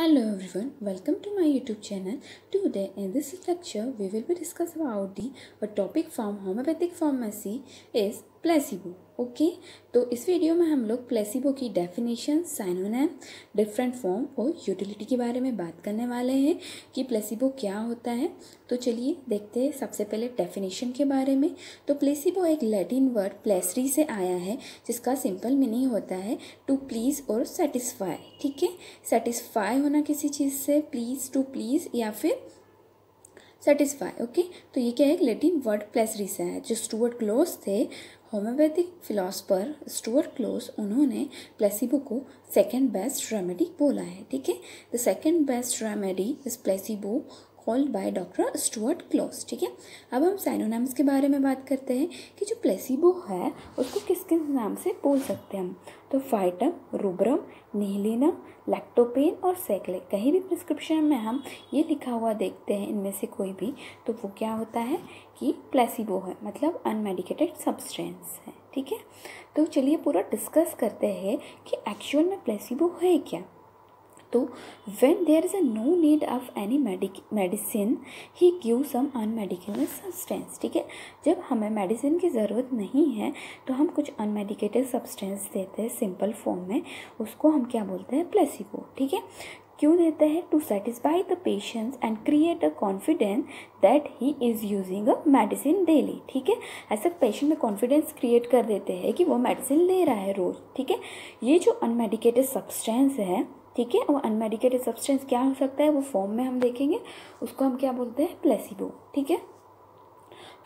Hello everyone, welcome to my YouTube channel. Today in this lecture we will be discussing about a topic from homeopathic pharmacy is placebo. Okay, तो इस video में हम लोग placebo की definition, synonym, different form और utility के बारे में बात करने वाले हैं कि प्लेसिबो क्या होता है। तो चलिए देखते हैं सबसे पहले डेफिनेशन के बारे में। तो प्लेसिबो एक लैटिन वर्ड प्लेसरी से आया है जिसका सिंपल मीनिंग होता है टू प्लीज़ और सेटिस्फाई। ठीक है, सेटिस्फाई होना किसी चीज़ से, प्लीज़, टू प्लीज़ या फिर सेटिस्फाई। ओके, तो ये क्या है, एक लैटिन वर्ड प्लेसरी से है। जो स्टुअर्ट क्लॉस थे, होम्योपैथिक फिलोसफर स्टुअर्ट क्लॉस, उन्होंने प्लेसिबो को सेकेंड बेस्ट रेमेडी बोला है। ठीक है, the second best remedy is placebo called by doctor Stuart Close. ठीक है, अब हम साइनोनिम्स के बारे में बात करते हैं कि जो प्लेसिबो है उसको किस किस नाम से बोल सकते हैं हम। तो फाइटम, रूब्रम, निहिलिनम, लैक्टोपेन और सेक्ले। कहीं भी प्रिस्क्रिप्शन में हम ये लिखा हुआ देखते हैं इनमें से कोई भी, तो वो क्या होता है कि प्लेसिबो है, मतलब अनमेडिकेटेड सब्सटेंस है। ठीक है, तो चलिए पूरा डिस्कस करते हैं कि एक्चुअल में प्लेसिबो है क्या। तो when there is a no need of any medicine he gives some unmedicated substance। ठीक है, जब हमें मेडिसिन की ज़रूरत नहीं है तो हम कुछ अनमेडिकेटेड सब्सटेंस देते हैं सिंपल फॉर्म में, उसको हम क्या बोलते हैं, प्लेसिबो। ठीक है, क्यों देते हैं, to satisfy the patients and create a confidence that he is using a medicine daily. ठीक है, ऐसे पेशेंट में कॉन्फिडेंस क्रिएट कर देते हैं कि वो मेडिसिन ले रहा है रोज़। ठीक है, ये जो अनमेडिकेटेड सब्सटेंस है, ठीक है, और अनमेडिकेटेड सब्सटेंस क्या हो सकता है वो फॉर्म में हम देखेंगे, उसको हम क्या बोलते हैं, प्लेसिबो। ठीक है,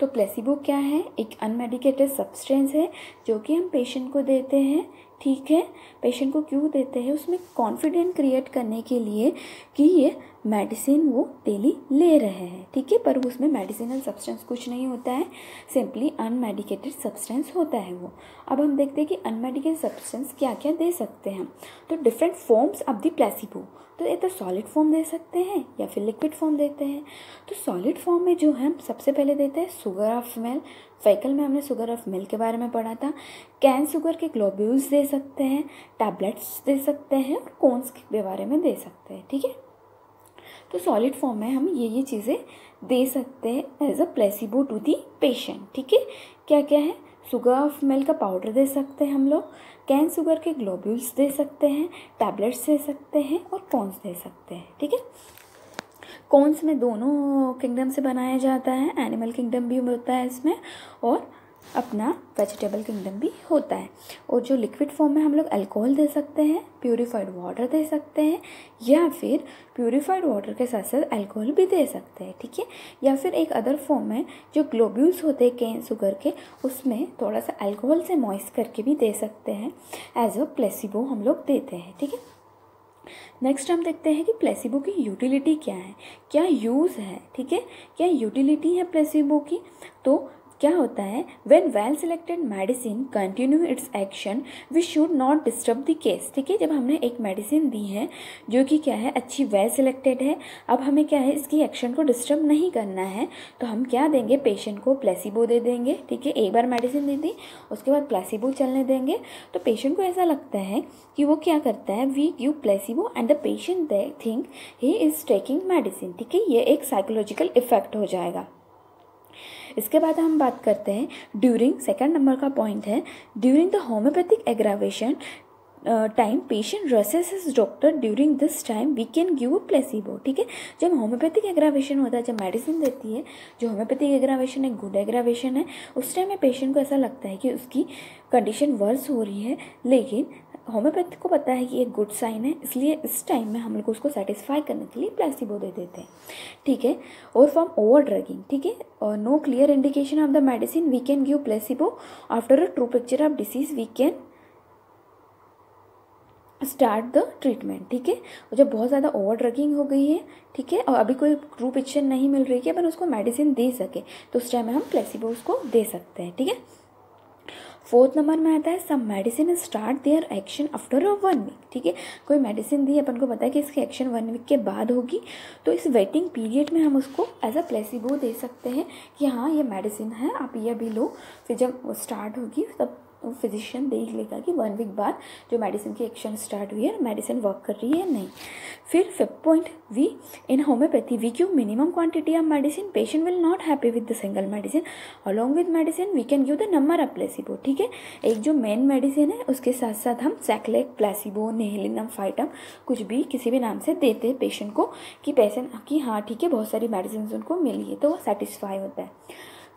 तो प्लेसिबो क्या है, एक अनमेडिकेटेड सब्सटेंस है जो कि हम पेशेंट को देते हैं। ठीक है, पेशेंट को क्यों देते हैं, उसमें कॉन्फिडेंस क्रिएट करने के लिए कि ये मेडिसिन वो डेली ले रहे हैं। ठीक है, पर उसमें मेडिसिनल सब्सटेंस कुछ नहीं होता है, सिंपली अनमेडिकेटेड सब्सटेंस होता है वो। अब हम देखते हैं कि अनमेडिकेटेड सब्सटेंस क्या क्या दे सकते हैं। तो different forms of the placebo, तो ये तो सॉलिड फॉर्म दे सकते हैं या फिर लिक्विड फॉर्म देते हैं। तो सॉलिड फॉर्म में जो हम सबसे पहले देते हैं शुगर ऑफ मिल्क। फेकल में हमने शुगर ऑफ मिल्क के बारे में पढ़ा था। कैन शुगर के ग्लोब्यूल्स दे सकते हैं, टैबलेट्स दे सकते हैं और कोन्स के बारे में दे सकते हैं। ठीक है, तो सॉलिड फॉर्म में हम ये चीज़ें दे सकते हैं as a placebo to the patient. ठीक है, क्या क्या है, शुगर ऑफ मिल्क का पाउडर दे सकते हैं हम लोग, कैन शुगर के ग्लोब्यूल्स दे सकते हैं, टैबलेट्स दे सकते हैं और कॉन्स दे सकते हैं। ठीक है, कॉन्स में दोनों किंगडम से बनाया जाता है, एनिमल किंगडम भी होता है इसमें और अपना वेजिटेबल किंगडम भी होता है। और जो लिक्विड फॉर्म में हम लोग अल्कोहल दे सकते हैं, प्यूरिफाइड वाटर दे सकते हैं, या फिर प्यूरिफाइड वाटर के साथ साथ अल्कोहल भी दे सकते हैं। ठीक है, या फिर एक अदर फॉर्म है जो ग्लोब्यूल्स होते हैं कैन शुगर के, उसमें थोड़ा सा अल्कोहल से मॉइस्ट करके भी दे सकते हैं, एज अ प्लेसिबो हम लोग देते हैं। ठीक है, नेक्स्ट हम देखते हैं कि प्लेसिबो की यूटिलिटी क्या है, क्या यूज़ है। ठीक है, क्या यूटिलिटी है प्लेसिबो की। तो क्या होता है, when well selected medicine continue its action we should not disturb the case. ठीक है, जब हमने एक मेडिसिन दी है जो कि क्या है, अच्छी वेल सिलेक्टेड है, अब हमें क्या है, इसकी एक्शन को डिस्टर्ब नहीं करना है, तो हम क्या देंगे, पेशेंट को प्लेसिबो दे देंगे। ठीक है, एक बार मेडिसिन दे दी, उसके बाद प्लेसिबो चलने देंगे, तो पेशेंट को ऐसा लगता है कि वो क्या करता है, we give placebo and the patient they think he is taking medicine. ठीक है, ये एक साइकोलॉजिकल इफेक्ट हो जाएगा। इसके बाद हम बात करते हैं ड्यूरिंग, सेकंड नंबर का पॉइंट है, during the homeopathic aggravation time patient rushes his doctor, during this time we can give a placebo. ठीक है, जब होम्योपैथिक एग्रावेशन होता है, जब मेडिसिन देती है, जो होम्योपैथिक एग्रावेशन एक गुड एग्रावेशन है, उस टाइम में पेशेंट को ऐसा लगता है कि उसकी कंडीशन वर्स हो रही है, लेकिन होम्योपैथी को पता है कि ये गुड साइन है, इसलिए इस टाइम में हम लोग उसको सेटिस्फाई करने के लिए प्लेसिबो दे देते हैं। ठीक है, और फ्रॉम ओवर ड्रगिंग, ठीक है, और no clear indication of the medicine we can give placebo, after a true picture of disease we can start the treatment. ठीक है, और जब बहुत ज़्यादा ओवर ड्रगिंग हो गई है, ठीक है, और अभी कोई ट्रू पिक्चर नहीं मिल रही है, अपन उसको मेडिसिन दे सके, तो उस टाइम में हम प्लेसिबो उसको दे सकते हैं। ठीक है, फोर्थ नंबर में आता है some medicine start their action after a 1 week. ठीक है, कोई मेडिसिन दी, अपन को पता है कि इसकी एक्शन 1 वीक के बाद होगी, तो इस वेटिंग पीरियड में हम उसको एज अ प्लेसिबो दे सकते हैं कि हाँ ये मेडिसिन है, आप ये भी लो। फिर जब स्टार्ट होगी तब फिजिशियन देख लेगा कि 1 वीक बाद जो मेडिसिन की एक्शन स्टार्ट हुई है, मेडिसिन वर्क कर रही है या नहीं। फिर 5th point, we in homeopathy we give minimum quantity of medicine, patient will not happy with the single medicine, along with medicine we can give the number of placebo. ठीक है, एक जो मेन मेडिसिन है उसके साथ साथ हम सैक्लेक, placebo, नेहेलिनम, फाइटम कुछ भी किसी भी नाम से देते हैं पेशेंट को, कि पेशेंट कि हाँ ठीक है बहुत सारी मेडिसिन उनको मिली है, तो वो सेटिस्फाई होता है।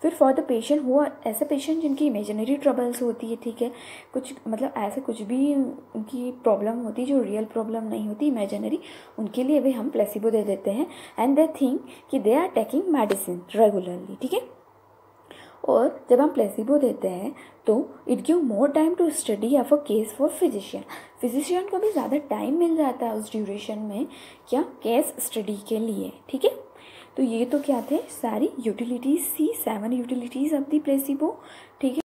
फिर फॉर द पेशेंट हुआ ऐसे पेशेंट जिनकी इमेजिनरी ट्रबल्स होती है, ठीक है, कुछ मतलब ऐसे कुछ भी उनकी प्रॉब्लम होती है जो रियल प्रॉब्लम नहीं होती, इमेजिनरी, उनके लिए भी हम प्लेसिबो दे देते हैं। एंड दे थिंक कि they are taking medicine regularly. ठीक है, और जब हम प्लेसिबो देते हैं तो it give more time to study of a case for physician को भी ज़्यादा टाइम मिल जाता है उस ड्यूरेशन में, क्या, केस स्टडी के लिए। ठीक है, तो ये तो क्या थे सारी यूटिलिटीज़ थी, 7 यूटिलिटीज़ ऑफ द प्लेसिबो। ठीक है।